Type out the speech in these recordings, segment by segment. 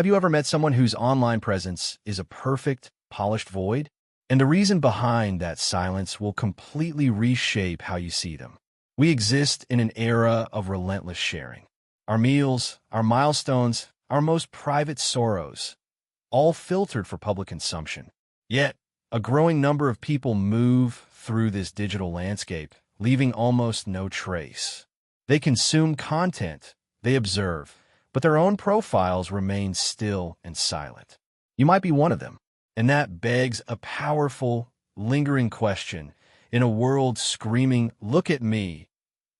Have you ever met someone whose online presence is a perfect, polished void? And the reason behind that silence will completely reshape how you see them. We exist in an era of relentless sharing. Our meals, our milestones, our most private sorrows, all filtered for public consumption. Yet, a growing number of people move through this digital landscape, leaving almost no trace. They consume content, they observe, but their own profiles remain still and silent. You might be one of them, and that begs a powerful, lingering question. In a world screaming, "Look at me,"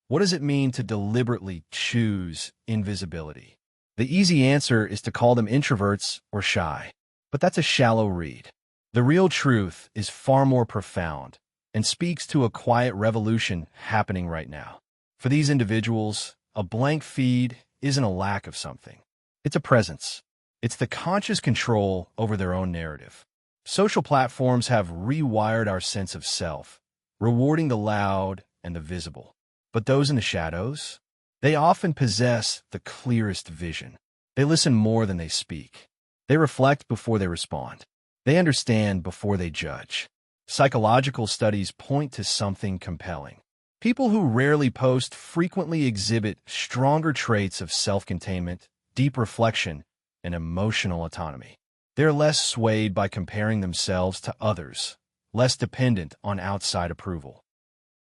what does it mean to deliberately choose invisibility? The easy answer is to call them introverts or shy. But that's a shallow read. The real truth is far more profound and speaks to a quiet revolution happening right now. For these individuals, a blank feed isn't a lack of something. It's a presence. It's the conscious control over their own narrative. Social platforms have rewired our sense of self, rewarding the loud and the visible. But those in the shadows, they often possess the clearest vision. They listen more than they speak. They reflect before they respond. They understand before they judge. Psychological studies point to something compelling. People who rarely post frequently exhibit stronger traits of self-containment, deep reflection, and emotional autonomy. They're less swayed by comparing themselves to others, less dependent on outside approval.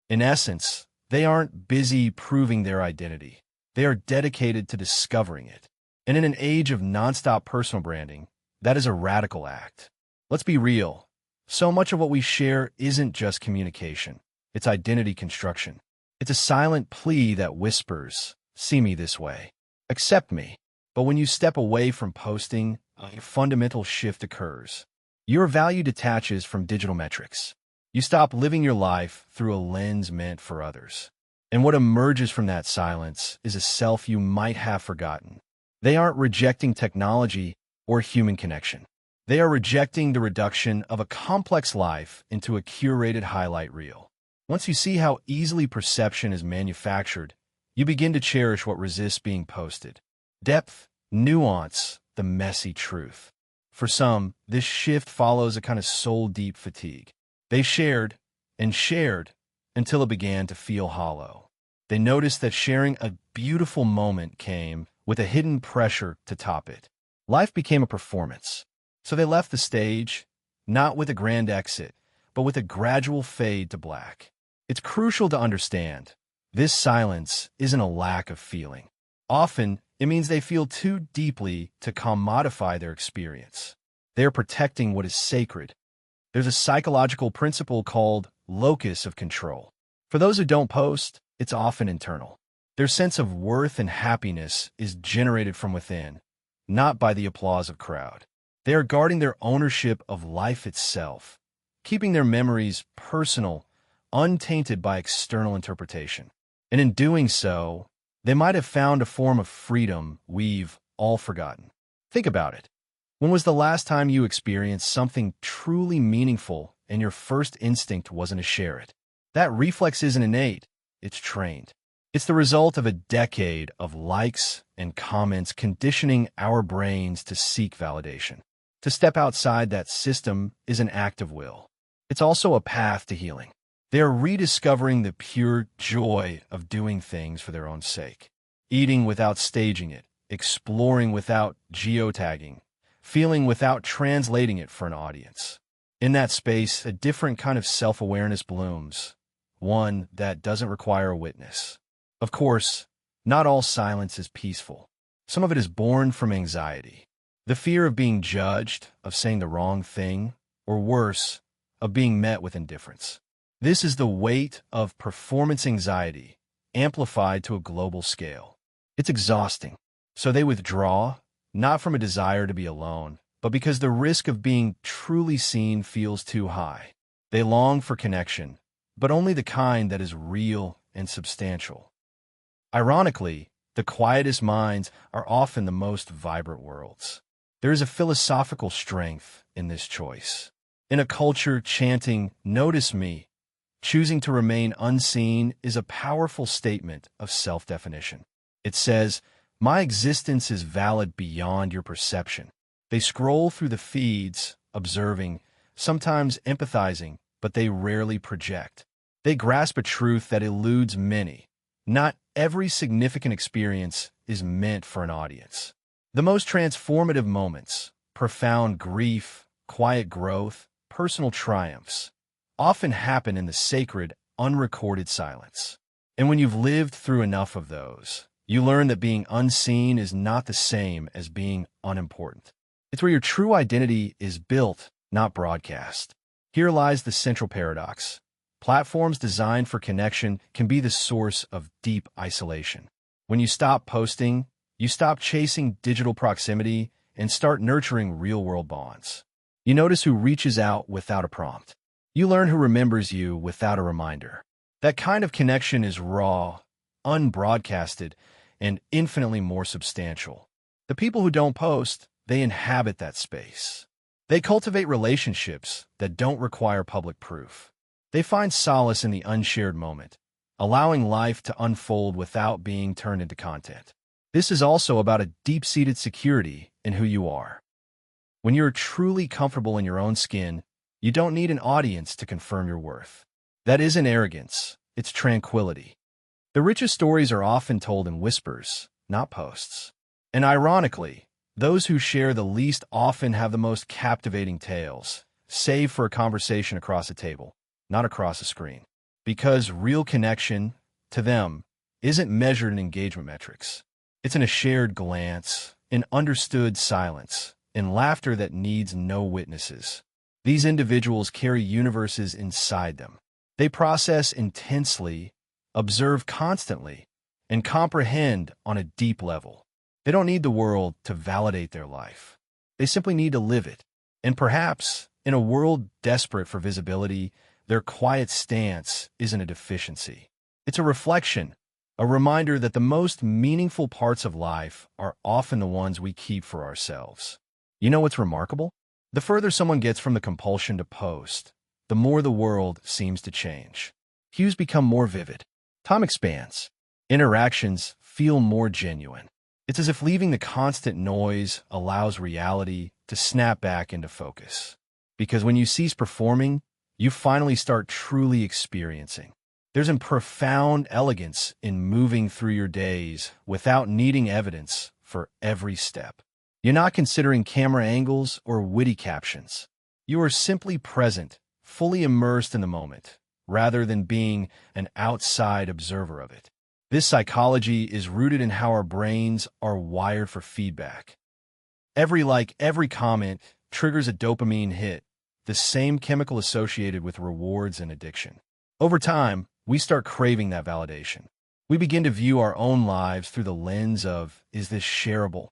In essence, they aren't busy proving their identity. They are dedicated to discovering it. And in an age of nonstop personal branding, that is a radical act. Let's be real. So much of what we share isn't just communication. It's identity construction. It's a silent plea that whispers, "See me this way. Accept me." But when you step away from posting, a fundamental shift occurs. Your value detaches from digital metrics. You stop living your life through a lens meant for others. And what emerges from that silence is a self you might have forgotten. They aren't rejecting technology or human connection. They are rejecting the reduction of a complex life into a curated highlight reel. Once you see how easily perception is manufactured, you begin to cherish what resists being posted. Depth, nuance, the messy truth. For some, this shift follows a kind of soul-deep fatigue. They shared and shared until it began to feel hollow. They noticed that sharing a beautiful moment came with a hidden pressure to top it. Life became a performance. So they left the stage, not with a grand exit, but with a gradual fade to black. It's crucial to understand, this silence isn't a lack of feeling. Often, it means they feel too deeply to commodify their experience. They are protecting what is sacred. There's a psychological principle called locus of control. For those who don't post, it's often internal. Their sense of worth and happiness is generated from within, not by the applause of crowd. They are guarding their ownership of life itself, keeping their memories personal, untainted by external interpretation. And in doing so, they might have found a form of freedom we've all forgotten. Think about it. When was the last time you experienced something truly meaningful and your first instinct wasn't to share it? That reflex isn't innate, it's trained. It's the result of a decade of likes and comments conditioning our brains to seek validation. To step outside that system is an act of will. It's also a path to healing. They are rediscovering the pure joy of doing things for their own sake. Eating without staging it, exploring without geotagging, feeling without translating it for an audience. In that space, a different kind of self-awareness blooms, one that doesn't require a witness. Of course, not all silence is peaceful. Some of it is born from anxiety. The fear of being judged, of saying the wrong thing, or worse, of being met with indifference. This is the weight of performance anxiety, amplified to a global scale. It's exhausting. So they withdraw, not from a desire to be alone, but because the risk of being truly seen feels too high. They long for connection, but only the kind that is real and substantial. Ironically, the quietest minds are often the most vibrant worlds. There is a philosophical strength in this choice. In a culture chanting, "Notice me," choosing to remain unseen is a powerful statement of self-definition. It says, My existence is valid beyond your perception. They scroll through the feeds, observing, sometimes empathizing, but they rarely project. They grasp a truth that eludes many. Not every significant experience is meant for an audience. The most transformative moments, profound grief, quiet growth, personal triumphs, often happen in the sacred, unrecorded silence. And when you've lived through enough of those, you learn that being unseen is not the same as being unimportant. It's where your true identity is built, not broadcast. Here lies the central paradox. Platforms designed for connection can be the source of deep isolation. When you stop posting, you stop chasing digital proximity and start nurturing real-world bonds. You notice who reaches out without a prompt. You learn who remembers you without a reminder. That kind of connection is raw, unbroadcasted, and infinitely more substantial. The people who don't post, they inhabit that space. They cultivate relationships that don't require public proof. They find solace in the unshared moment, allowing life to unfold without being turned into content. This is also about a deep-seated security in who you are. When you're truly comfortable in your own skin, you don't need an audience to confirm your worth. That isn't arrogance, it's tranquility. The richest stories are often told in whispers, not posts. And ironically, those who share the least often have the most captivating tales, save for a conversation across a table, not across a screen. Because real connection, to them, isn't measured in engagement metrics. It's in a shared glance, in understood silence, in laughter that needs no witnesses. These individuals carry universes inside them. They process intensely, observe constantly, and comprehend on a deep level. They don't need the world to validate their life. They simply need to live it. And perhaps, in a world desperate for visibility, their quiet stance isn't a deficiency. It's a reflection, a reminder that the most meaningful parts of life are often the ones we keep for ourselves. You know what's remarkable? The further someone gets from the compulsion to post, the more the world seems to change. Cues become more vivid. Time expands. Interactions feel more genuine. It's as if leaving the constant noise allows reality to snap back into focus. Because when you cease performing, you finally start truly experiencing. There's a profound elegance in moving through your days without needing evidence for every step. You're not considering camera angles or witty captions. You are simply present, fully immersed in the moment, rather than being an outside observer of it. This psychology is rooted in how our brains are wired for feedback. Every like, every comment triggers a dopamine hit, the same chemical associated with rewards and addiction. Over time, we start craving that validation. We begin to view our own lives through the lens of, is this shareable?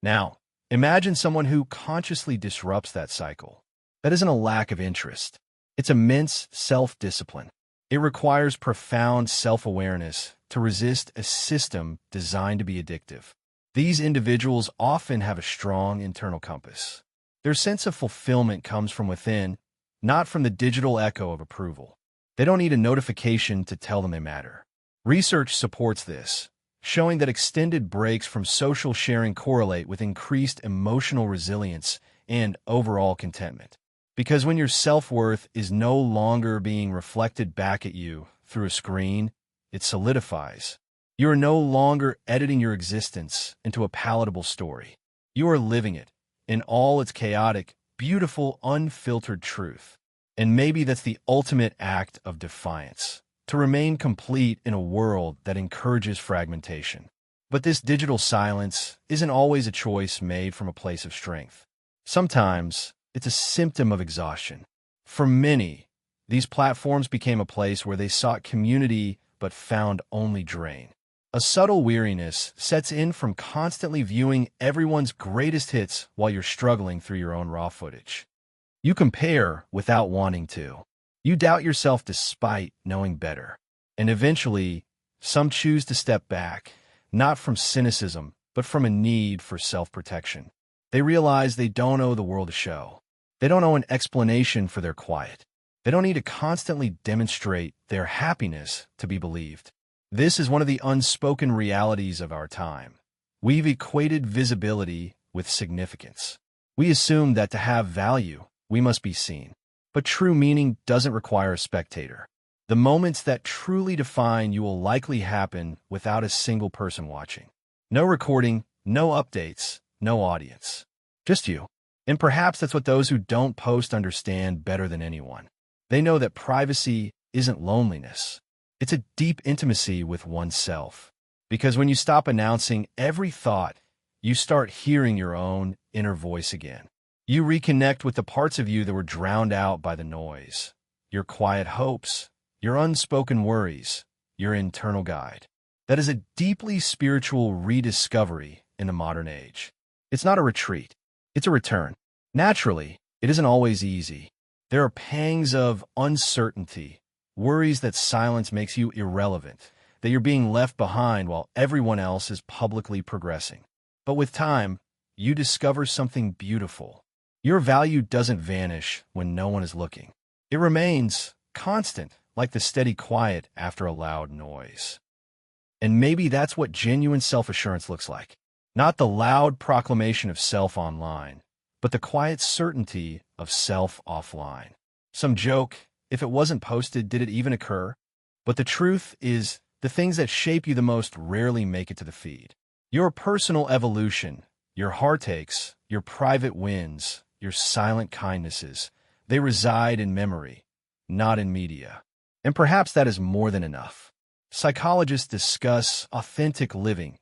Now, imagine someone who consciously disrupts that cycle. That isn't a lack of interest. It's immense self-discipline. It requires profound self-awareness to resist a system designed to be addictive. These individuals often have a strong internal compass. Their sense of fulfillment comes from within, not from the digital echo of approval. They don't need a notification to tell them they matter. Research supports this, showing that extended breaks from social sharing correlate with increased emotional resilience and overall contentment. Because when your self-worth is no longer being reflected back at you through a screen, it solidifies. You are no longer editing your existence into a palatable story. You are living it in all its chaotic, beautiful, unfiltered truth. And maybe that's the ultimate act of defiance, to remain complete in a world that encourages fragmentation. But this digital silence isn't always a choice made from a place of strength. Sometimes, it's a symptom of exhaustion. For many, these platforms became a place where they sought community but found only drain. A subtle weariness sets in from constantly viewing everyone's greatest hits while you're struggling through your own raw footage. You compare without wanting to. You doubt yourself despite knowing better. And eventually, some choose to step back, not from cynicism, but from a need for self-protection. They realize they don't owe the world a show. They don't owe an explanation for their quiet. They don't need to constantly demonstrate their happiness to be believed. This is one of the unspoken realities of our time. We've equated visibility with significance. We assume that to have value, we must be seen. But true meaning doesn't require a spectator. The moments that truly define you will likely happen without a single person watching. No recording, no updates, no audience. Just you. And perhaps that's what those who don't post understand better than anyone. They know that privacy isn't loneliness. It's a deep intimacy with oneself. Because when you stop announcing every thought, you start hearing your own inner voice again. You reconnect with the parts of you that were drowned out by the noise. Your quiet hopes, your unspoken worries, your internal guide. That is a deeply spiritual rediscovery in the modern age. It's not a retreat. It's a return. Naturally, it isn't always easy. There are pangs of uncertainty, worries that silence makes you irrelevant, that you're being left behind while everyone else is publicly progressing. But with time, you discover something beautiful. Your value doesn't vanish when no one is looking. It remains constant, like the steady quiet after a loud noise. And maybe that's what genuine self-assurance looks like. Not the loud proclamation of self online, but the quiet certainty of self offline. Some joke, if it wasn't posted, did it even occur? But the truth is, the things that shape you the most rarely make it to the feed. Your personal evolution, your heartaches, your private wins, your silent kindnesses, they reside in memory, not in media. And perhaps that is more than enough. Psychologists discuss authentic living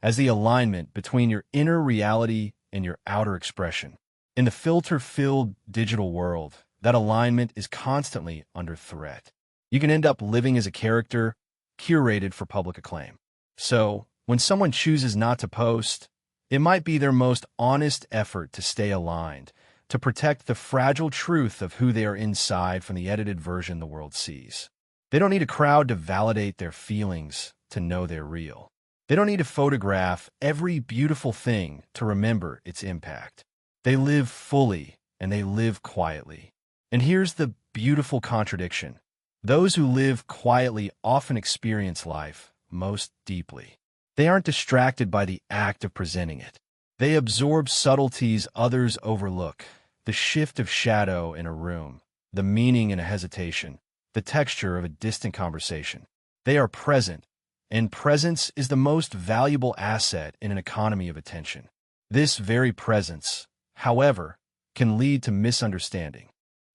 as the alignment between your inner reality and your outer expression. In the filter-filled digital world, that alignment is constantly under threat. You can end up living as a character curated for public acclaim. So, when someone chooses not to post, it might be their most honest effort to stay aligned, to protect the fragile truth of who they are inside from the edited version the world sees. They don't need a crowd to validate their feelings to know they're real. They don't need to photograph every beautiful thing to remember its impact. They live fully and they live quietly. And here's the beautiful contradiction. Those who live quietly often experience life most deeply. They aren't distracted by the act of presenting it. They absorb subtleties others overlook, the shift of shadow in a room, the meaning in a hesitation, the texture of a distant conversation. They are present, and presence is the most valuable asset in an economy of attention. This very presence, however, can lead to misunderstanding.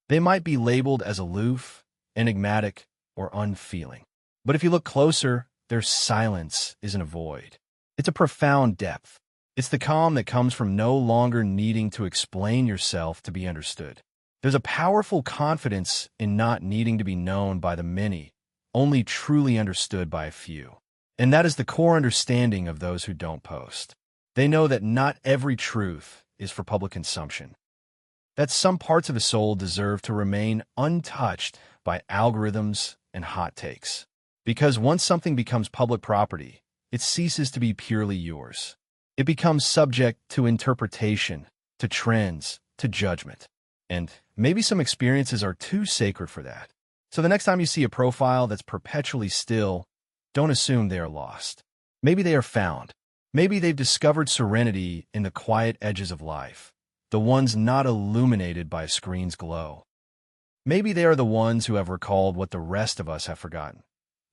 They might be labeled as aloof, enigmatic, or unfeeling. But if you look closer, their silence isn't a void. It's a profound depth. It's the calm that comes from no longer needing to explain yourself to be understood. There's a powerful confidence in not needing to be known by the many, only truly understood by a few. And that is the core understanding of those who don't post. They know that not every truth is for public consumption. That some parts of a soul deserve to remain untouched by algorithms and hot takes. Because once something becomes public property, it ceases to be purely yours. It becomes subject to interpretation, to trends, to judgment. And maybe some experiences are too sacred for that. So the next time you see a profile that's perpetually still, don't assume they are lost. Maybe they are found. Maybe they've discovered serenity in the quiet edges of life, the ones not illuminated by a screen's glow. Maybe they are the ones who have recalled what the rest of us have forgotten.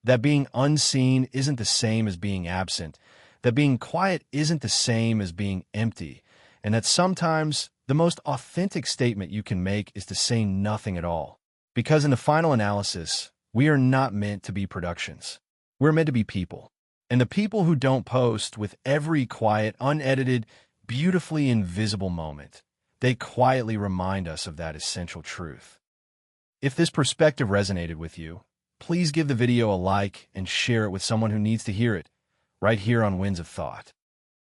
That being unseen isn't the same as being absent, that being quiet isn't the same as being empty, and that sometimes the most authentic statement you can make is to say nothing at all. Because in the final analysis, we are not meant to be productions. We're meant to be people. And the people who don't post with every quiet, unedited, beautifully invisible moment, they quietly remind us of that essential truth. If this perspective resonated with you, please give the video a like and share it with someone who needs to hear it, right here on Winds of Thought.